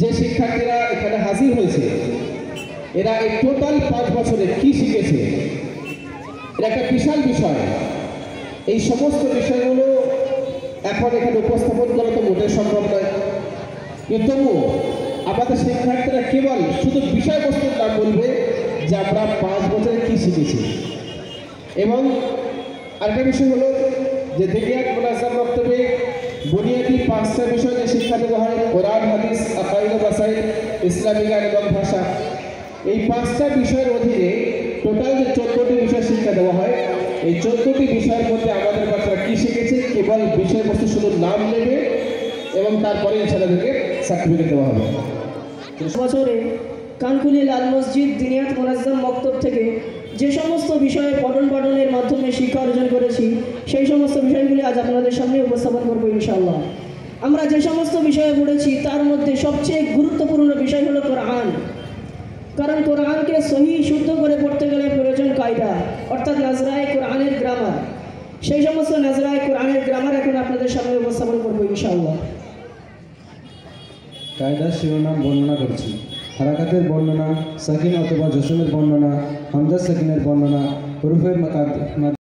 যে শিক্ষার্থীরা এখানে হাজির হয়েছে এরা এই টোটাল 5 বছরে কি শিখেছে, এটা একটা বিশাল বিষয়। এই সমস্ত বিষয়গুলো এখন এখানে উপস্থাপন করা তো মোটেই সম্ভব নয়, কিন্তু তবু আমাদের শিক্ষার্থীরা কেবল শুধু বিষয়বস্তুর নাম বলবে যে আমরা 5 বছরে কি শিখেছি। এবং আরেকটা বিষয় হলো যে দেখিয়াত মুনাজ্জাম বক্তব্যে বুনিয়াদী 5টা বিষয় যে শিক্ষা দেওয়া হয়, কোরআন, হাদিস, আকাইদ, মাসাইল, ইসলামী জ্ঞান এবং ভাষা। এই 5টা বিষয়ের অধীনে টোটাল যে 14টি বিষয় শিক্ষা দেওয়া হয়, এই 14টি বিষয়ের মধ্যে আমাদের বাচ্চারা কি শিখেছে কেবল বিষয়বস্তু শুধু নাম নেবে এবং তারপরে ইনশাআল্লাহকে সার্টিফিকেট দেওয়া হবে। বছরে কানকুলি লাল মসজিদ দিনিয়াত মুনাজ্জাম মক্তব থেকে যে সমস্ত বিষয়ে পঠন পাঠনের মাধ্যমে শিক্ষা অর্জন করেছি সেই সমস্ত বিষয়গুলি আজ আপনাদের সামনে উপস্থাপন করবো ইনশাআল্লাহ। আমরা যে সমস্ত বিষয়ে পড়েছি তার মধ্যে সবচেয়ে গুরুত্বপূর্ণ বিষয় হলো কোরআন। কারণ কোরআনকে সহি শুদ্ধ করে পড়তে গেলে প্রয়োজন কায়দা, অর্থাৎ নাজরায়ে কোরআনের গ্রামার। সেই সমস্ত নাজরায়ে কোরআনের গ্রামার এখন আপনাদের সামনে উপস্থাপন করবো ইনশাআল্লাহ। কায়দার শিরোনাম বর্ণনা করছি। হারাকাতের বর্ণনা, সাকিন অথবা জসমের বর্ণনা, হামজা সাকিনের বর্ণনা, হুরুফের